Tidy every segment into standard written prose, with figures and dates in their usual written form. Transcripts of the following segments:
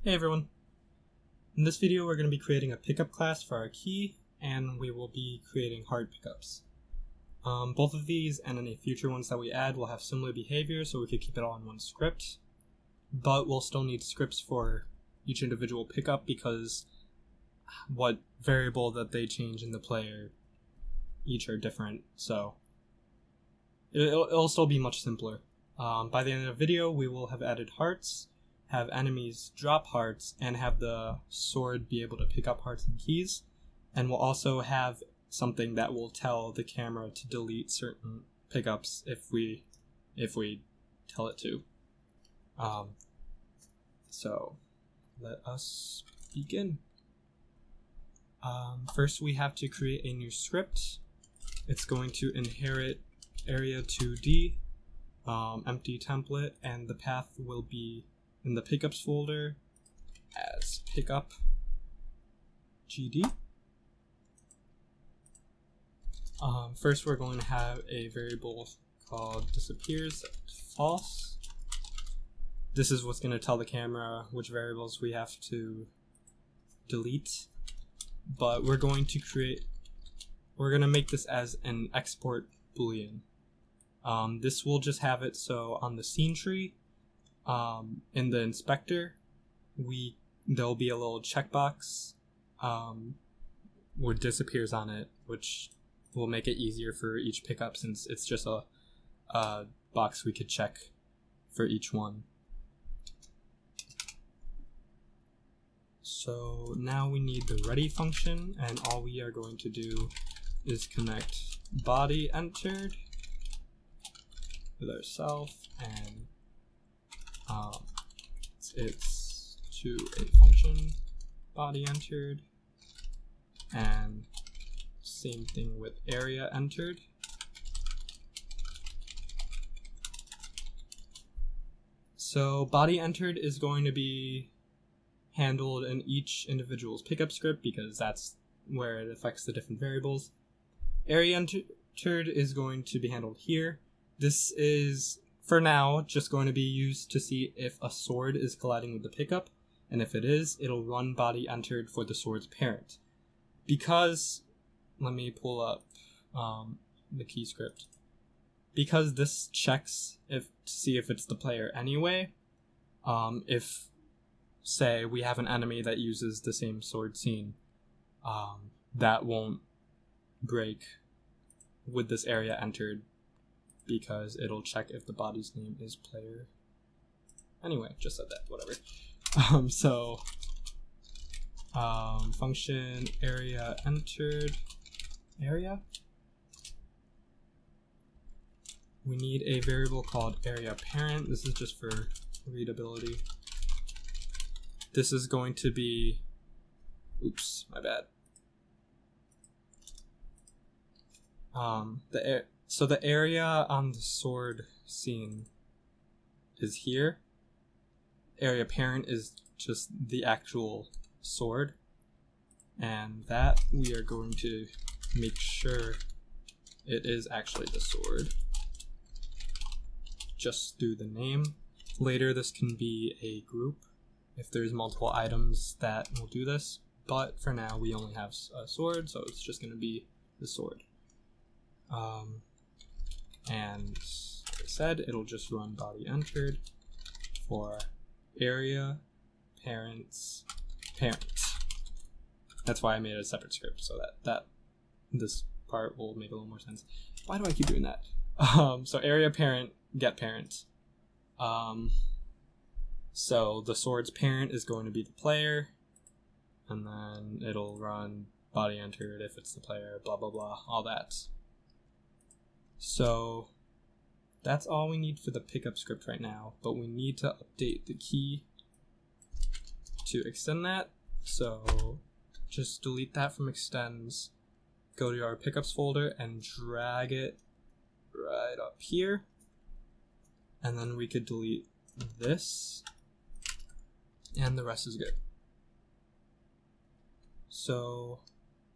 Hey everyone! In this video we're going to be creating a pickup class for our key, and we will be creating hard pickups. Both of these and any future ones that we add will have similar behavior, so we could keep it all in one script, but we'll still need scripts for each individual pickup because what variable that they change in the player each are different, so it'll still be much simpler. By the end of the video we will have added hearts, have enemies drop hearts, and have the sword be able to pick up hearts and keys, and we'll also have something that will tell the camera to delete certain pickups if we tell it to. So let us begin. First we have to create a new script. It's going to inherit area 2D, empty template, and the path will be in the pickups folder as pickup GD. First we're going to have a variable called disappears false. This is what's going to tell the camera which variables we have to delete, but we're going to make this as an export boolean. This will just have it so on the scene tree, in the inspector, there'll be a little checkbox with disappears on it, which will make it easier for each pickup since it's just a box we could check for each one. So now we need the ready function, and all we are going to do is connect body entered with ourself, and it's to a function body entered, and same thing with area entered. So body entered is going to be handled in each individual's pickup script because that's where it affects the different variables. Area entered is going to be handled here. This is, for now, just going to be used to see if a sword is colliding with the pickup, and if it is, it'll run body entered for the sword's parent. Because, let me pull up the key script. Because this checks to see if it's the player anyway, if, say, we have an enemy that uses the same sword scene, that won't break with this area entered, because it'll check if the body's name is player. Anyway, just said that, whatever. Function area entered area. We need a variable called area parent. This is just for readability. This is going to be, oops, my bad. So the area on the sword scene is here. Area parent is just the actual sword, and that we are going to make sure it is actually the sword just through the name. Later this can be a group if there's multiple items that will do this, but for now we only have a sword, so it's just going to be the sword. And like I said, it'll just run body entered for area parents parent. That's why I made a separate script, so that this part will make a little more sense. Why do I keep doing that? So area parent get parent. So the sword's parent is going to be the player, and then it'll run body entered if it's the player, blah blah blah, all that. So that's all we need for the pickup script right now, but we need to update the key to extend that. So just delete that from extends, go to our pickups folder and drag it right up here, and then we could delete this, and the rest is good. So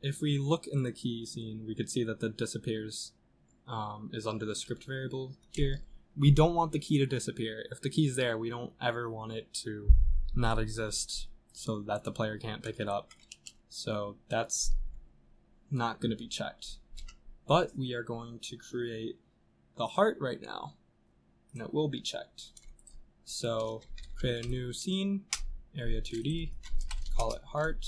if we look in the key scene, we could see that the disappears is under the script variable here. We don't want the key to disappear. If the key's there, we don't ever want it to not exist so that the player can't pick it up. So that's not going to be checked. But we are going to create the heart right now, and it will be checked. So create a new scene, area 2D, call it heart,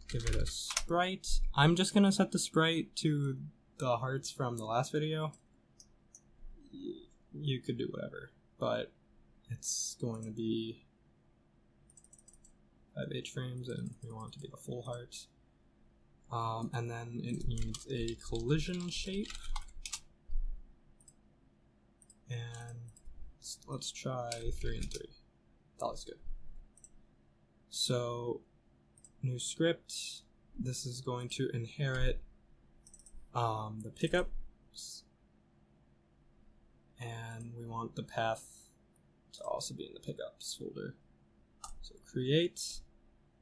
give it a sprite. I'm just going to set the sprite to the hearts from the last video. You could do whatever, but it's going to be 5H frames, and we want it to be a full heart. And then it needs a collision shape. And let's try 3 and 3. That looks good. So, new script. This is going to inherit the pickups. And we want the path to also be in the pickups folder. So create.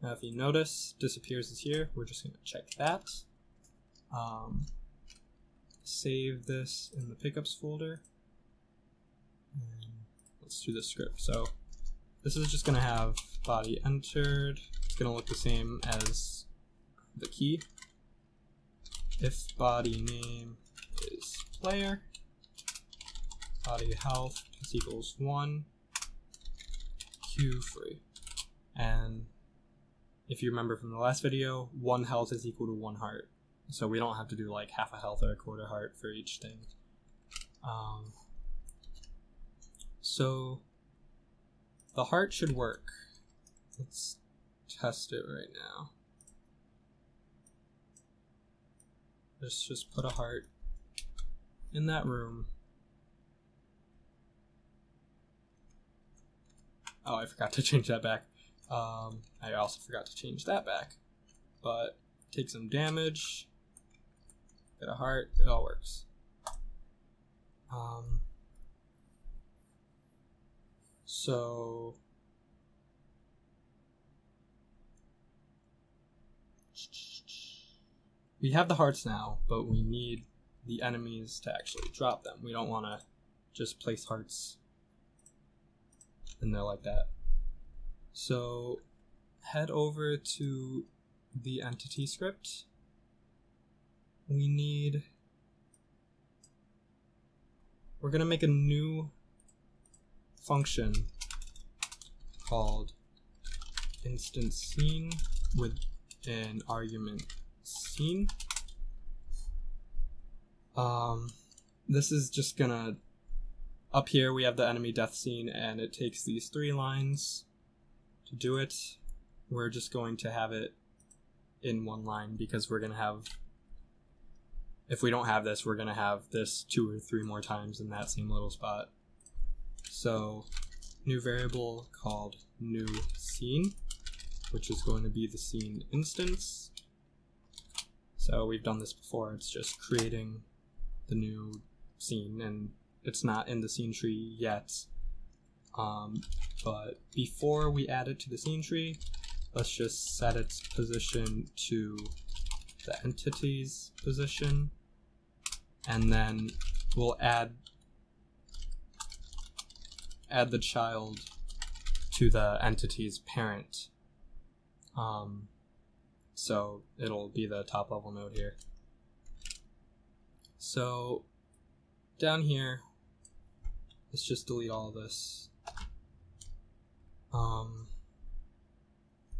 Now if you notice, disappears is here. We're just going to check that. Save this in the pickups folder. And let's do the script. So this is just going to have body entered. It's going to look the same as the key. If body name is player, body health is equals 1, Q free. And if you remember from the last video, 1 health is equal to 1 heart. So we don't have to do like half a health or a quarter heart for each thing. So the heart should work. Let's test it right now. Let's just put a heart in that room. Oh, I forgot to change that back. I also forgot to change that back. But take some damage. Get a heart. It all works. So we have the hearts now, but we need the enemies to actually drop them. We don't want to just place hearts in there like that. So head over to the entity script. We're going to make a new function called instance scene with an argument scene. This is just gonna, up here we have the enemy death scene, and it takes these 3 lines to do it. We're just going to have it in 1 line because we're gonna have, if we don't have this, we're gonna have this 2 or 3 more times in that same little spot. So new variable called new scene, which is going to be the scene instance. So we've done this before. It's just creating the new scene, and it's not in the scene tree yet. But before we add it to the scene tree, let's just set its position to the entity's position, and then we'll add the child to the entity's parent. So it'll be the top level node here. So down here, let's just delete all of this.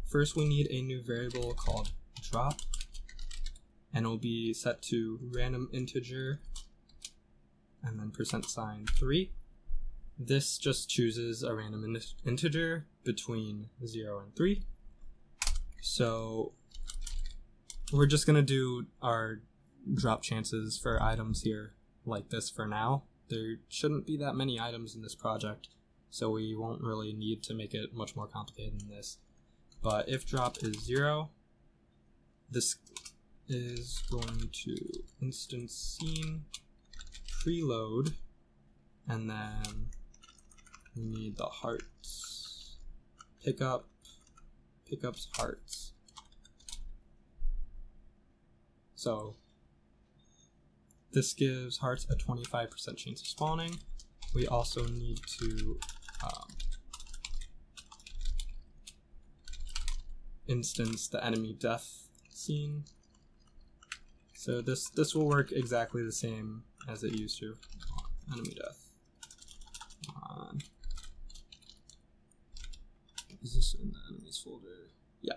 First we need a new variable called drop, and it'll be set to random integer and then %3. This just chooses a random integer between 0 and 3. So we're just going to do our drop chances for items here like this for now. There shouldn't be that many items in this project, so we won't really need to make it much more complicated than this. But if drop is 0, this is going to instance scene preload, and then we need the hearts. Pickups hearts. So this gives hearts a 25% chance of spawning. We also need to instance the enemy death scene. So this will work exactly the same as it used to. Enemy death. Come on. Is this in the enemies folder? Yeah.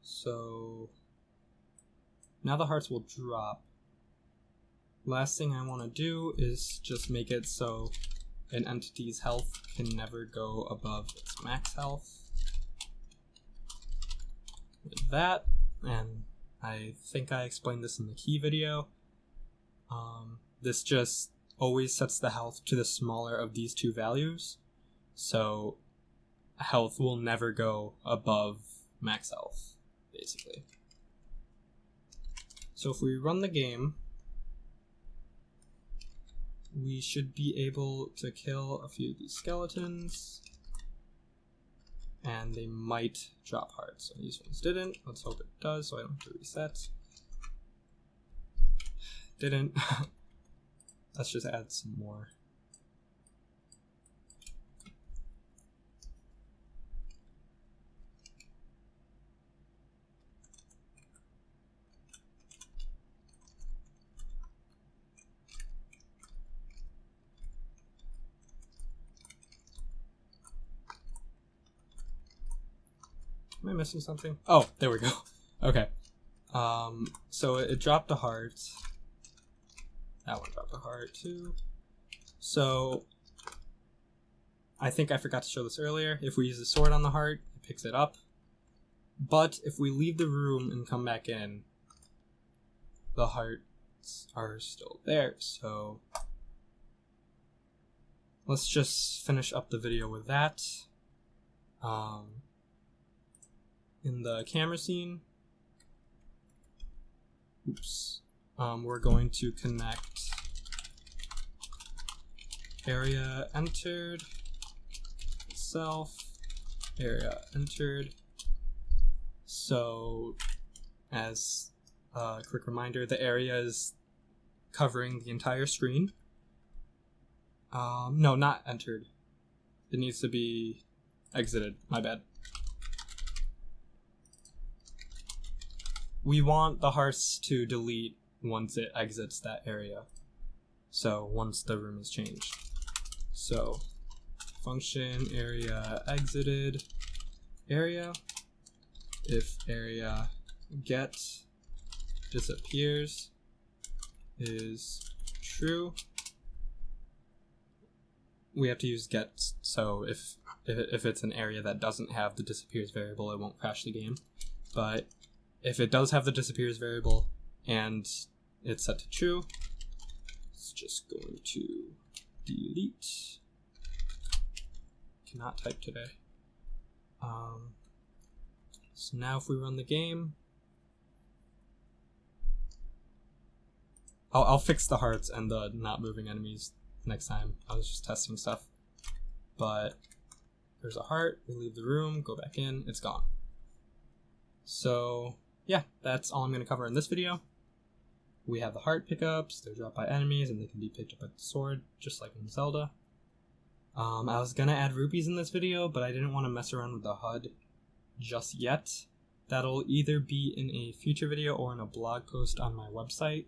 So now the hearts will drop. Last thing I want to do is just make it so an entity's health can never go above its max health. With that, and I think I explained this in the key video, this just always sets the health to the smaller of these two values, so health will never go above max health, basically. So if we run the game, we should be able to kill a few of these skeletons, and they might drop hearts. So these ones didn't. Let's hope it does, so I don't have to reset. Didn't. Let's just add some more. Am I missing something? Oh, there we go. Okay. So it dropped a heart. That one dropped a heart too. So I think I forgot to show this earlier. If we use the sword on the heart, it picks it up. But if we leave the room and come back in, the hearts are still there. So let's just finish up the video with that. In the camera scene, we're going to connect area entered itself, area entered. So as a quick reminder, the area is covering the entire screen. No, not entered. It needs to be exited, my bad. We want the hearts to delete once it exits that area. So once the room is changed. So function area exited area. If area get disappears is true, we have to use get. So if it's an area that doesn't have the disappears variable, it won't crash the game. But if it does have the disappears variable and it's set to true, it's just going to delete. Cannot type today. So now if we run the game, I'll fix the hearts and the not moving enemies next time. I was just testing stuff. But there's a heart, we leave the room, go back in, it's gone. So yeah, that's all I'm going to cover in this video. We have the heart pickups, they're dropped by enemies, and they can be picked up with the sword, just like in Zelda. I was going to add rupees in this video, but I didn't want to mess around with the HUD just yet. That'll either be in a future video or in a blog post on my website.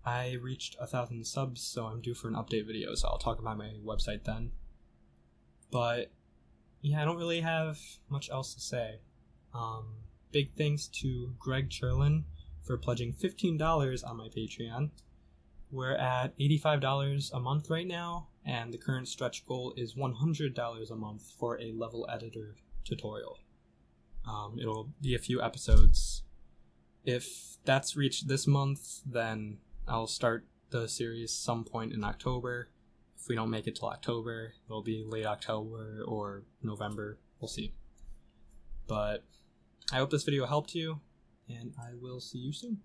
I reached 1,000 subs, so I'm due for an update video, so I'll talk about my website then. But yeah, I don't really have much else to say. Big thanks to Greg Cherlin for pledging $15 on my Patreon. We're at $85 a month right now, and the current stretch goal is $100 a month for a level editor tutorial. It'll be a few episodes. If that's reached this month, then I'll start the series some point in October. If we don't make it till October, it'll be late October or November. We'll see. But I hope this video helped you, and I will see you soon.